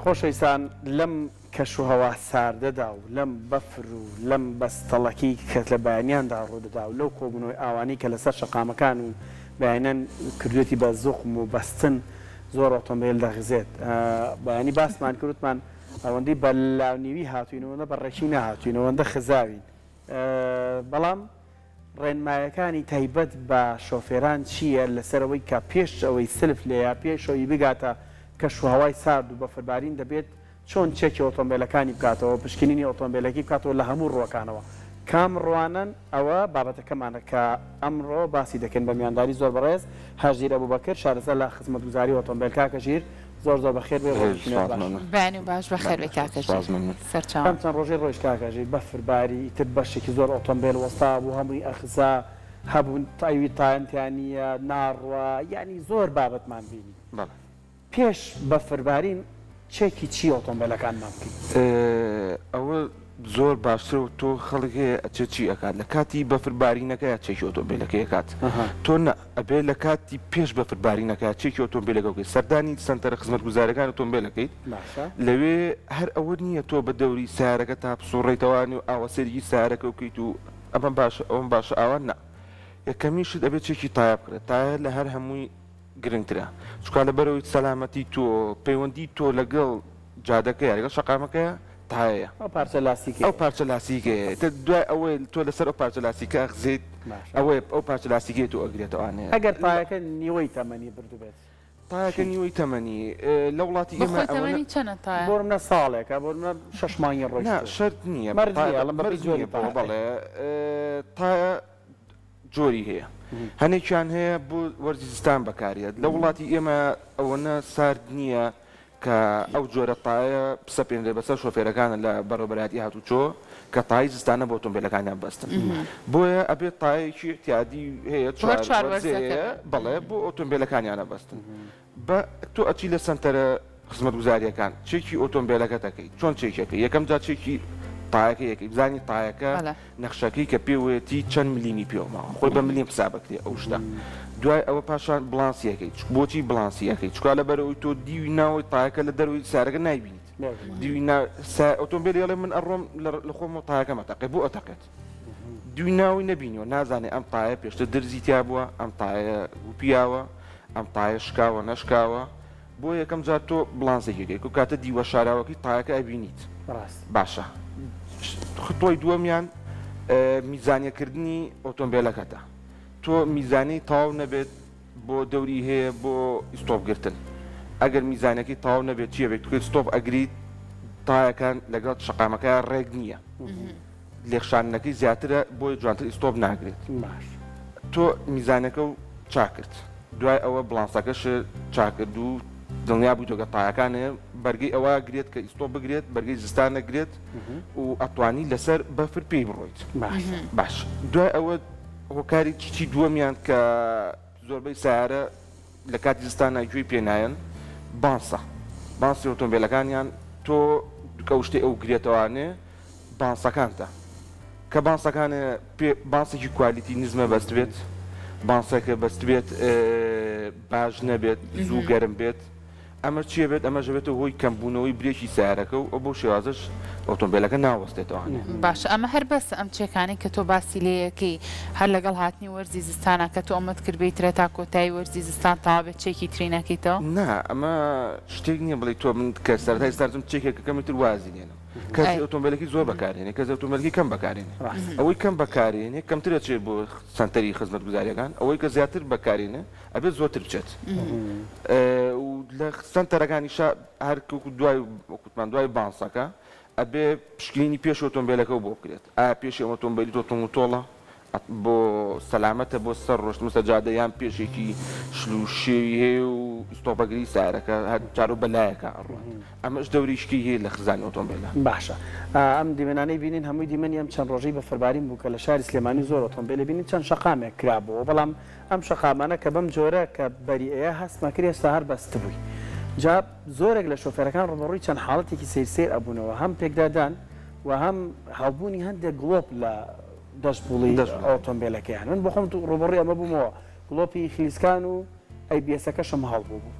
خۆشەویستان لەم کەشوهەوا ساردەدا و لەم بەفر و لەم بەستەڵەکی کە لە بەیانیاندا ڕوودەدا و لەو کۆبوونەوەی ئاوانەی کە لەسەر شەقامەکان و بەیانەن کردوێتی بە زوخم و بەستن زۆر ئۆتۆمبیل دەغزێت بەیانی باسمان کردوتمان ئەوەندەی بە لاونیوی هاتوینەوەندە بە ڕێکی نەهاتوینەوەندە خزاوین بەڵام ڕێنمایەکانی تایبەت بە شۆفێران چییە لەسەرەوەی کە پێش ئەوەی سلف لێیا پێشەوەی بگاتە کەشوهەوای سارد و بەفربارین دەبێت چۆن چێکی ئۆتۆمبیلەکانی بکاتەوە پشکنینی ئۆتۆمبیلەکی بکاتەوە لە هەموو ڕوەکانەوە کام ڕوانن ئەوە بابەتەکەمانە کە ئەمڕۆ باسی دەکەن بە میانداری زۆر بەڕێز هەژیر ئەبوبەکر شارەزای لە خزمەتگوزاری ئۆتۆمبیل کاکەژیر زۆر زۆر بەخێر بێ بەنی باش بەخێر بێ کاکەژیر سەرچاوم چەند ڕۆژێ ڕۆژ کاکەژیر بەفرباری تر بەشێکی زۆر ئۆتۆمبیل وەستا بوو هەمووی ئەخزا هەبوون تاوی تایانتیانیە ناڕوە یعنی زۆر بابەتمان بینی پێش بەفربارین چێکی چی ئۆتۆمبیلەکانمان بکەین ئەوە زۆر باشتر و تۆ خەڵک ئەچێت چی ئەکات لە کاتی بەفربارینەکە چێکی ئۆتۆمبیلەکەی ئەکات تۆ ئەبێ لە کاتی پێش بەفربارینەکە چێکی ئۆتۆمبیلەکەی سەردانی سنتەرە خزمەتگوزارەکان ئۆتۆمبیلەکەیت لەوێ هەر ئەوە نییە تۆ بە دەوری سیارەکە تا بسوڕێتەوانی و ئاوەسەرگی سیارەکە بکەیت و ئەمە باشە ئەوم باشە ئاوان نا یەکەمیشت ئەبێت چێکی تایە بکرێت تایە لە هەر هەمووی گرنگترە چکە لە بەرەوەی سەلامەتی تۆ پەیوەندی تۆ لەگەڵ جادەکە لەگەڵ شەقامەکەیە تایە ئەو پارچە لاسیکە ئەو پارچە لاسیکە دوای ئەوەی تۆ لەسەر ئەو پارچە لاسیکە ئەخزیت ئەوەی ئەو پارچە لاسیکێت و ئەگرێتەوەوانەیە ئەگەر پایەکە نیوەی تەمەنی بردو بێت تایەکە نیوەی تەمەنی لە وڵاتی ئێمە تەمەنی چەنە تایە بۆ منە ساڵێکە بۆ منە 6 مانگی ڕۆژ شەرت نییە بەڵێ تایە جۆری هەیە هەنێکیان هەیە بۆ وەرزی زستان بەکارێت لە وڵاتی ئێمە ئەوەنە سارد نییە کە ئەو جۆرە تایە بسەپێنرێ بەسەر شۆفێرەکانە لە بەڕێوەبەرەتی هاتوچۆ کە تای زستانە بۆ ئۆتۆمبیلەکانیان بەستن بۆیە ئەبێت تایەکی احتیادی هەیە بەڵێ بۆ ئۆتۆمبیلەکانیانە بەستن بە تۆ ئەچی لە سنتەرە خزمەتگوزاریەکان چێکی ئۆتۆمبیلەکە دەکەیت چۆن چێکەکە یەکەم جا چێکی تایەکە یەکەی بزانی تایەکە نەخشەکەی کە پێوێتی چەند ملیمی پێوەماوە خۆی بە ملیم حسابەکرێ ئەو شتە دوای ئەوە پاشان بڵانسیەکەی بۆچی بڵانسیەکەی چکا لە بەرەوەی تۆ دیوی ناوەی تایەکە لە دەروی سارەکە نایبینیت دیوی ئۆتۆمبیلێڵێ من ئەڕۆم لە خۆم تایەکەمە تەقێ بۆ ئەتەقێت دوی ناوی نەبینەوە نازانێ ئەم تایە پێشتر درزی تیا بووە ئەم تایە گوپیاوە ئەم تایە شکاوە نەشکاوە بۆ یەکەم جار تۆ بڵانسێکەکەی و کاتە دیوە شاراوەکەی تایەکە ئەبینیت باشە خطۆی دووەمیان میزانیەکردنی ئۆتۆمبیلەکەتە تۆ میزانەی تاو نەبێت بۆ دەوری هەیە بۆ ئیستۆپگرتن ئەگەر میزانەکەی تاو نەبێت چیە بێت توێت ستۆپ ئەگریت تایەکان لەگەڵ شەقامەکە ڕێک نییە لێخشانەکەی زیاترە بۆی جوانتر ئیستۆپ ناگرێت تۆ میزانەکە و چاکرد دوای ئەوە بڵانسەکەش چاکرد و دڵنیا بوویتۆ کە تایەکانێ بەرگەی ئەوە گرێت کە ئیستۆپ بگرێت بەرگەی زستان نەگرێت و ئەتوانی لەسەر بەفر پێی بڕۆیت باش دوای ئەوە هۆکاری چی دووەمیان کە زۆربەی سیارە لە کاتی زستانە گوێی پێنایەن بانسی ئۆتۆمبیلەکانیان تۆ کەوشتێ ئەو گرێتەوانێ بانسەکانتە کە بانسەکانە بانسێکی کوالیتی نزمە بەست بێت بانسەکە بەست بێت باش نەبێت زوو گەرم بێت ئەمە چیە بێت ئەمە ژەبێتە هۆی کەمبوونەوەی برێکی سیارەکە و ئەو بۆ شێوازش ئۆتۆمبیلەکە ناوەستێتەوە باشە ئەمە هەر بەس ئەم چێکانی کە تۆ باسی لەیەکەی هەر لەگەڵ هاتنی وەرزی زستانە کە تۆ ئەمەت کردبیترە تا کۆتایی وەرزی زستان تاوا بێت چێکی ترینەکەیتەوە نا ئەمە شتێک نییە بڵێ تۆ من کە سەرەتای سارزم چێکێکەکەمتر وازی لێنم کەسی ئۆتۆمبیلەکەی زۆر بەکارێنێ کەس ئۆتۆمبیلەکەی کەم بەکارێنێ ئەوەی کەم بەکارێنێ کەمترە چێت بۆ سنتەری خزمەتگوزاریەکان ئەوەی کە زیاتر بەکارێنێ ئەبێت زۆرتر بچێت لە سنتەرەکانیشا هەر دوای وەکوتمان دوای بانسەکە ئەبێ پشکنینی پێش ئۆتۆمبیلەکە بۆ بکرێت ئایا پێشی ئۆتۆمبیلی تۆ تۆڵە بۆ سەلامەتە بۆ سەر ڕۆشت مستەجادە یان پێشێکی شلوشێوی هەیە و ئیستۆپەگری سیارەکە هەر چارۆ بەلایەکە ئەڕوات ئەمەش دەوریشکی هەیە لە خزانی ئۆتۆمبیلە باشە ئەم دیمەنانەی بینین هەمووی دیمەنی ئەم چەند ڕۆژەی بە فەربارین بوو کە لە شاری سلێمانی زۆر ئۆتۆمبیلە بینین چەند شەقامێک کرابەوە بەڵام ئەم شەقامانە کە بەم جۆرە کە بەریئەیە هەستمەکرێ ئێستا هەر بەست بووی جا زۆرێک لە شۆفێرەکان ڕۆبەڕووی چەند حاڵەتێکی سیر ئەبوونەوە هەم پێکدادان و هەم هەڵبوونی هەندێک گڵۆپ لە دەستپوڵی ئۆتۆمبیلەکەیان من بۆ خۆم ڕۆبەڕووی ئەمە بوومەوە گڵۆپی خلیسکان و ئەیبیەسەکەشم هەڵبوو بوو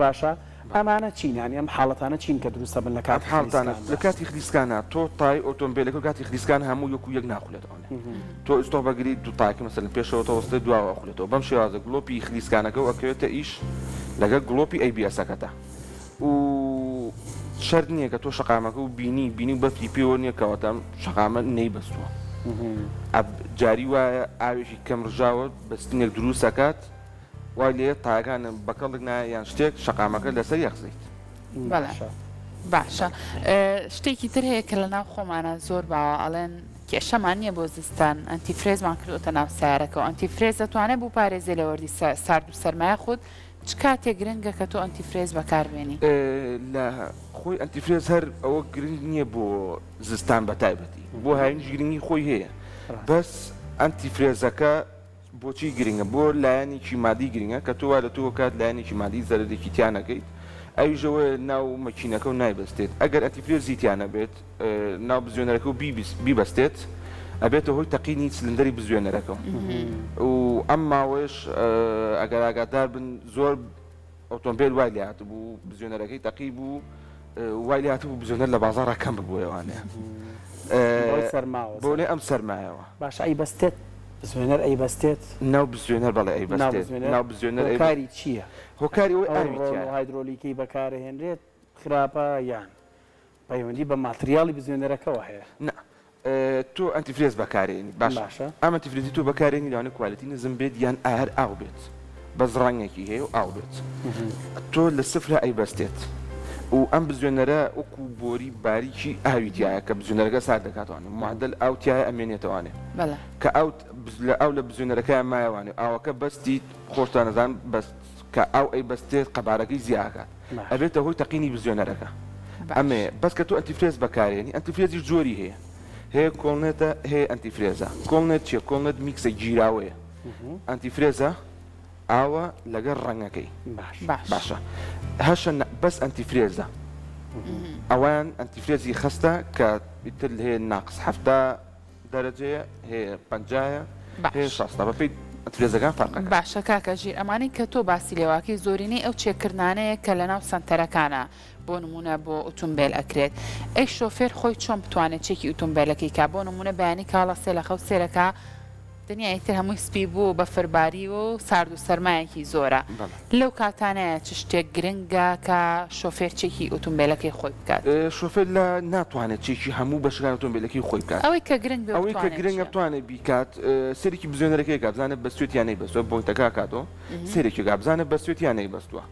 باشە ئەمانە چینانی ئەم حاڵەتانە چین کە دروستە بن لە کات حاڵتانە لە کاتی خلیسکانە تۆ تای ئۆتۆمبیلەکە کاتی خلیسکان هەموو یەک و یەک ناخولێتەوە تۆ ئستۆ بەگری دو تاکە مەسەن پێشەوە تەوەستە دواوە خولێتەوە بەم شێوازە گڵۆپی خلیسکانەکە ئەکەوێتە ئیش لەگەڵ گڵۆپی ئەیبیەسەکەتە و شەرت نییە کە تۆ شقامەکە و بینی بەفری پێوە نییە کەواتە شقامە نەیبەستووە جاری وایە ئاوێژی کەم ڕژاوە بەستنێک دروستەکات وای لێ تاگانە بەکەڵک نایان شتێک شقامەکە لەسەر یەخزیت باشە شتێکی تر هەیە کە لە ناو خۆمانە زۆر باوە ئەڵێن کێشەمان نییە بۆ زستان ئەنتیفرێزمان کردوتە ناو سیارەکە و ئەنتیفرێز دەتوانێت بوو پارێزێ لە وەردی سارد و سەرمایە خودت چ کاتێک گرنگە کە تۆ ئەنتیفرێز بەکاربێنی لە خۆی ئەنتیفرێز هەر ئەوە گرنگ نییە بۆ زستان بە تایبەتی بۆ هاوینش گرنگی خۆی هەیە بەس ئەنتیفرێزەکە بۆچی گرنگە بۆ لایەنێکی مادی گرنگە کە تۆ لە تۆ کات لایەنێکی مادی زەرێکی تیانەکەیت ئەویژەوە ناو مەکینەکە و نایبەستێت ئەگەر ئەنتیفرێزی تیانە بێت ناو بزوێنەرەکە و بیبەستێت ئەبێتە هۆی تەقینی سلندەری بزوێنەرەکە و ئەم ماوەش ئەگەر ئاگادار بن زۆر ئۆتۆمبیل وای لێ هاتبوو بزوێنەرەکەی تەقی بوو وای لێ هاتبوو بزوێنەر لە بازاڕ کەم ببووەوانەیە بۆ لێ ئەم سەرمایەوە باش ئەی بەستێت بزوێنەر ئەی بەستێت ناو بزوێنەر بەڵێ ئەی بەستێت ناو بزوێنەر کاری چییە؟ هۆکاری ئەوی هایدرۆلیکەی بەکارهێنرێت خراپە یان پەیوەندی بە ماتریاڵی بزوێنەرەکەەوە هەیە تۆ ئەنتیفرێز بەکارێنی باشە ئەم ئەنتیفرێزی تۆ بەکارێنی لەوانە کوالیتی نزم بێت یان ئاهەر ئاو بێت بەس ڕەنگێکی هەیە و ئاو بێت تۆ لە سفرە ئەی بەستێت و ئەم بزوێنەرە وەکو بۆری باریکی ئاویتیایە کە بزوێنەرەکە سار دەکاتوانێت معدل ئاوتیایە ئەمێنێتەوانێ کە ئەو لە بزوێنەرەکە مایەوانێ ئاوەکە بەستی خۆشتان نەزان بەست کە ئەو ئەی بەستێت قەبارەکەی زیاکات ئەبێتە هۆی تەقینی بزوێنەرەکە ئەمێ بەس کە تۆ ئەنتیفرێز بەکارێنی ئەنتیفرێزی جۆری هەیە هەیە کۆڵنێتە هەیە ئەنتیفرێزە کۆڵنێت چیە کۆڵنێت میکسە گیراوەیە ئەنتیفرێزە ئاوە لەگەڵ ڕەنگەکەی باشە هەشە بەس ئەنتیفرێزە ئەوان ئەنتیفرێزی خستە کە ئیتر هەیە ناقص هەفتە دەرەجەیە هەیە پەنجایە هەیە شەستە بەپێی ئەنتیفرێزەکان فەرقەکە باشە کاکە ژیر ئەمانەی کە تۆ باسی لێواکەی زۆرینەی ئەو چێکردانەیە کە لە ناو سنتەرەکانە بۆ نمونە بۆ ئۆتۆمبیل ئەکرێت ئەی شۆفێر خۆی چۆن بتوانێت چێکی ئۆتۆمبیلەکەی کا بۆ نمونە بەیانی کاڵە سێ لە خەو سێرەکە دنیایتر هەمووی سپی بوو بە فەرباری و سارد و سەرمایەکی زۆرە لەو کاتانەیە چ شتێک گرنگە کە شۆفێر چێکی ئۆتۆمبیلەکەی خۆی بکات شۆفێر لە ناتوانێت چێکی هەموو بەشەکان ئۆتۆمبیلەکەی خۆی بکات ئەوەی کە گرنگ ئەوەی کە گرنگە بتوانێت بیکات سەرێکی بزوێنەرەکەی کات بزانێت بەستێت یانەی بەستوە بۆنتەکە کاتەوە سەرێکی بزانێت بەستێت یانەی بەستووە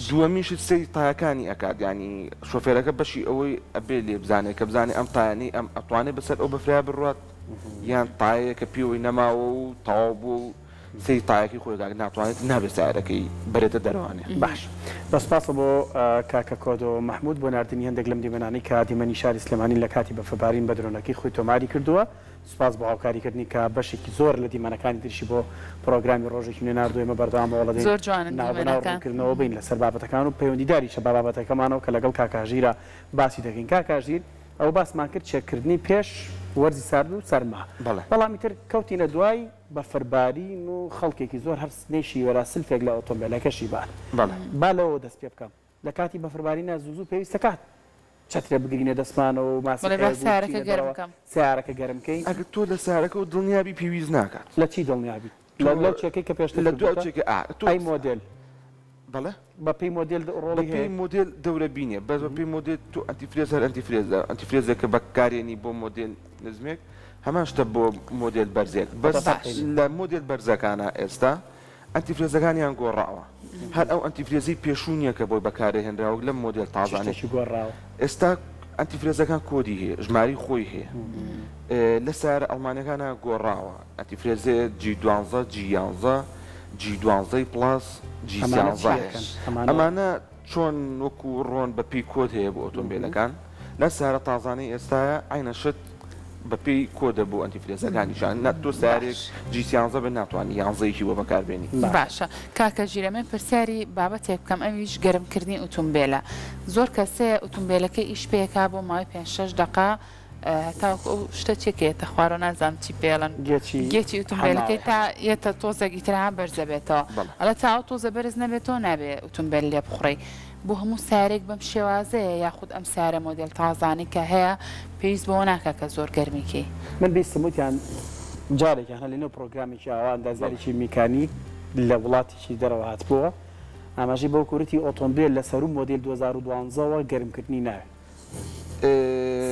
دووەمیشت سەری تایەکانی ئەکات ینی شۆفێرەکە بەشی ئەوەی ئەبێ لێ بزانێت کە بزانێت ئەم تایانی ئەم ئەتوانێت بەسەر ئەو بەفریا بڕات یان تایە کە پێوەی نەماوە و تەواو بوو سەری تایەکی خۆیدا ناتوانێت نابێت سیارەکەی بەرێتە دەروانێ باش بەسپاسە بۆ کاکە کۆدۆ مەحموود بۆ نردنی هەندێک لەم دیمەنانی کە دیمەنی شاری سلێمانی لە کاتی بەفەربارین بە درۆنەکەی خۆی تۆماری کردووە سپاس بۆ هاوکاریکردنی کە بەشێکی زۆر لە دیمەنەکانی ترشی بۆ پرۆگرامی ڕۆژێکی نوێ نردوێمە بەردەوامەوە لە زۆر جوانن ناوبەناوڕوونکردنەوە بین لەسەر بابەتەکان و پەیوەندیداریشە بە بابەتەکەمانەوە کە لەگەڵ کاکاژیرە باسی دەکەین کاکاژیر ئەو باسمان کرد چێکردنی پێش وەرزی سارد و سەرما بەڵامی تر کەوتینە دوای بە فەربارین و خەڵکێکی زۆر هەر نێشی وەرا سلفێک لە ئۆتۆمبیلەکەشی با لەوە دەست پێ بکەم لە کاتی بەفەربارینە زوو پێویستە کات چترە بگرینە دەستمانەوە و سیارەکە گەرمکەی ئەگە تۆ لە سیارەکە و دڵنیابی پێویست ناکات لە چی دڵنیابی لەو چێکەی کە پێشتر لە دوای چێکە ئای مۆدل بەڵێ بە پێی مۆدل ڕۆڵی پێی مۆدل دەورە بینێ بەس بە پێی مۆدل تۆ ئەنتیفرێز هەر ئەنتیفرێزەکە بەکارێنی بۆ مۆدل نزمێک هەمان شتە بۆ مۆدل بەرزێک بەس لە مۆدل بەرزەکانە ئێستا ئەنتیفرێزەکانیان گۆڕاوە هەر ئەو ئەنتیفرێزی پێشوونیە کە بۆی بەکارهێنراوە لەم مۆدل تازانێکی گۆڕاوە ئێستا ئەنتیفرێزەکان کۆدی هەیە ژماری خۆی هەیە لە سیارە ئەڵمانەکانە گۆڕاوە ئەنتیفرێزێ G12 G11 G12 پلاس G13 ئەمانە چۆن وەکو ڕۆن بە پێی کۆد هەیە بۆ ئۆتۆمبیلەکان لە سیارە تازانەی ئێستاە عینە شت بە پێی کۆدە بۆ ئەنتیفرێزەکانیشان تۆ سیارێک G13 بە ناتوانانی یانزەیەکی بۆ بەکاربێنی باشە کاکە ژیرەمە پرسیاری بابەتێک بکەم ئەویش گەرمکردنی ئۆتۆمبیلە زۆر کەسەیە ئۆتۆمبیلەکەی ئیش پێکا بۆ ماوەی 5-6 دقا تاوەکو ئەو شتە چێکێتە خوارە نازانم چی پێڵن گێکی ئۆتۆمبیلەکەی تا یەتە تۆزێکی ترها بەرزە بێتەوە ئەلە تا ئەو تۆزە بەرز نەبێتەوە نابێت ئۆتۆمبیل لێ بخڕی بۆ هەموو سارێک بەم شێوازەیە یاخود ئەم سارە مۆدل تازانی کە هەیە پێویست بۆ ناکە کە زۆر گەرمیکەی من بیستموتیان جارێکیان هە لەنەوە پرۆگرامی ئاوا ئەندازیاریی میکانیک لە وڵاتیی دەرەوە هاتبووە ئاماژی بەو کوورتی ئۆتۆمبیل لە سەر و مۆدل 2012ەوە گەرمکردنی ناوێت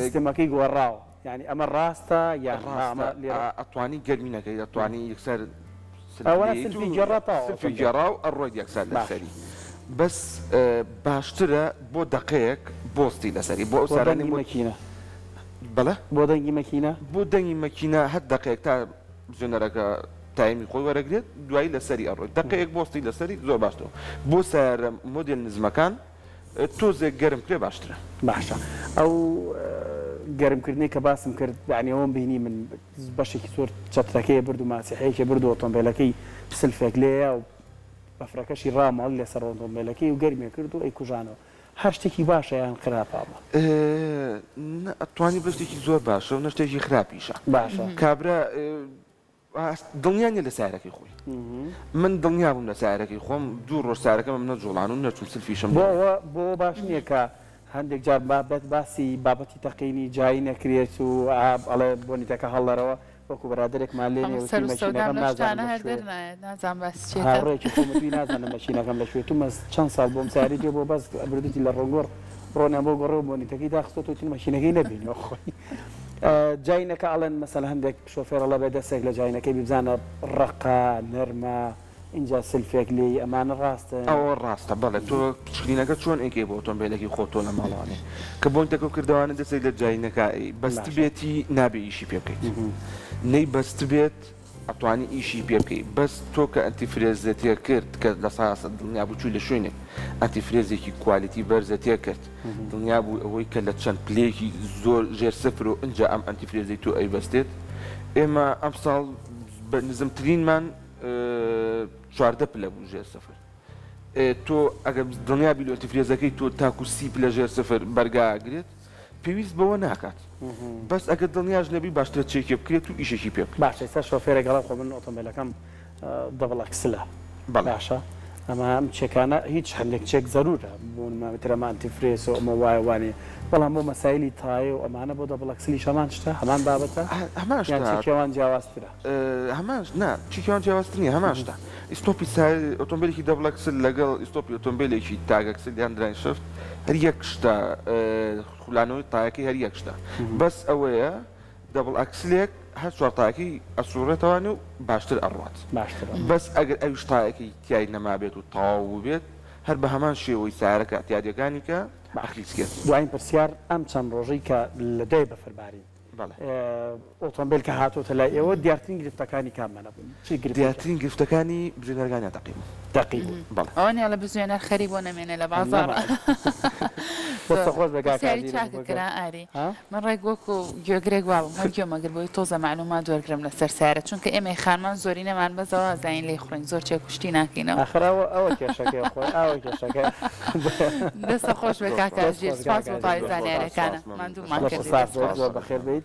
سیستمەکەی گۆڕاوە یعنی ئەمە ڕاستە یان ئەتوانی گەرمینەکەی دەتوانی یەکسەر گەڕا و ئەڕۆی یەکسەر لەسەری بەس باشترە بۆ دقەیەک بۆستی لەسەری بۆ سەرانی مەکینە بەڵێ بۆ دەنگی مەکینە بۆ دەنگی مەکینە هەر دقەیەک تا ژێنەرەکە تایمی خۆی وەرەگرێت دوایی لەسەری ئەڕۆی دقەیەک بۆستی لەسەری زۆر باشتەوە بۆ سارە مۆدل نزمەکان تۆزێک گەرم کرێ باشترە باشە ئەو گەرمکردنی کە باسم کرد یعنیەوەم بینی من بەشێکی زۆر چەترەکەی برد و ماسیحەیەکی برد و ئۆتۆمبیلەکەی سلفێک لێیە و بەفرەکەشی ڕامەڵ لێسەر ئۆتۆمبیلەکەی و گەرمێ کرد و ئەی کوژانەوە هەر شتێکی باشە یان خراپابە ئەتوانی بەشتێکی زۆر باشە و نەشتێکی خراپیشە باشە کابرا دڵنیانە لە سارەکەی خۆی من دڵنیا بووم لە سارەکەی خۆم دوو ڕۆژ سارەکەم نەجوڵان و نەچوم سلفیشم بۆ باش نییە کە هەندێک جار بابەت باسی بابەتی تەقینی جایی نەکرێت و ئەڵێ بۆنیتەکە هەڵەرەوە وەکو بەرادرێکمان لێنێ هاڕێکی کومەتی نازانم مەشینەکەم لەکوێت و چەند ساڵ بۆم ساری دێ بۆ بەس بردوتی لە ڕۆگۆڕ ڕۆنیان بۆ گۆڕ و بۆنیتەکەی داخستۆ توی مەشینەکەی نەبینەوە خۆی جاینەکە ئەڵێن مەسەلا هەندێک شۆفێرەڵە بێ دەستێک لە جاینەکەی ببزانە ڕقا نەرمە اینجا سلفێک لێ ئەمانە ڕاستە ئەوە ڕاستە بەڵێ تۆ شکلینەکە چۆن ئەیکێ بۆ ئۆتۆمبیلێکی خۆتۆ لە ماڵوانێ کە بۆن تەکە کردوانە دەسێک لە جاینەکە بەست بێتی نابێ ئیشی پێ بکەیت نەی بەست بێت ئەتوانی ئیشی پێ بکەیت بەس تۆ کە ئەنتیفرێزەتە کرد کە لە ساسە دڵنیا بوو چووی لە شوێنێک ئەنتیفرێزێکی کوالیتی بەرزەتە کرد دڵنیا بوو ئەوەی کە لە چەند پلەیەکی زۆر ژێر سفر و ئەنجا ئەم ئەنتیفرێزی تۆ ئەی بەستێت ئێمە ئەم ساڵ بە نزمترینمان 14 پلە بوو ژێر سفر تۆ ئەگەر دڵنیا بی لە ئەنتیفرێزەکەی تۆ تاکو 30 پلە ژێر سفر بەرگاگرێت پێویست بەوە ناکات بەس ئەگەر دڵنیاش نەبی باشترە چێکی بکرێت و ئیشێکی پێ بکرێت باشە ئێستا شۆفێرێکەڵە خۆ من ئۆتۆمبیلەکەم دەبڵ ئەکسلە باشە ئەمە ئەم چێکانە هیچ هەندێک چێک زەرورە بوون ماوەترەمە ئەنتیفرێس و ئەمە وایە وانێ بەڵام بۆ مەسایلی تایە و ئەمانە بۆ دەبڵ ئەکسلی هەمان شتە هەمان بابەتە هەمان جیاوازترە هەمان نا چیکەوان جیاوازتر نیە هەمان شتە ئیستۆپی ئۆتۆمبیلێکی دەبڵ ئەکسل لەگەڵ ئیستۆپی ئۆتۆمبیلێکی تاگەکسل یان دراین شفت هەر یەک شتە خولانەوەی تایەکەی هەر یەک شتە بەس ئەوەیە دەبڵ ئەکسلێک هەر چوارتاکەی ئەسوورێتەوەوانە و باشتر ئەڕات بەس ئەگەر ئەوی شتایەکی تیای نەمابێت و تەواو بێت هەر بە هەمان شێوەی سارەکە ئەتیادەکانی کە بەخلیسکێت دوایین پرسیار ئەم چەند ڕۆژەی کە لە دەی بەفرباری ئۆتۆمبیل کە هاتوۆتە لای ئێوە دیارترین گرفتەکانی کاممانە بوون دیارترین گرفتەکانی بژێنەرگانی دقیق ئەوە لە بزوێنەر خەری بۆ نەمێنێ لە بازار خۆش چاکەکرا ئاری من ڕێک وەکو گوێگرێک وابم هەر گوێمەگر بۆی تۆزە معلومات وەرگرم لەسەر سارە چونکە ئێمە خانمان زۆری نەمان بەزەوە زین لێ خوڕین زۆر چێ کوشتی ناکەینەوە ئەخراوە ئەوە کێشەکەی خۆی ئەوە کێشەکە دەستە خۆش بە کاکە سپاس بۆ پای زانیارەکانە ماندوومان کرد بەخێر بیت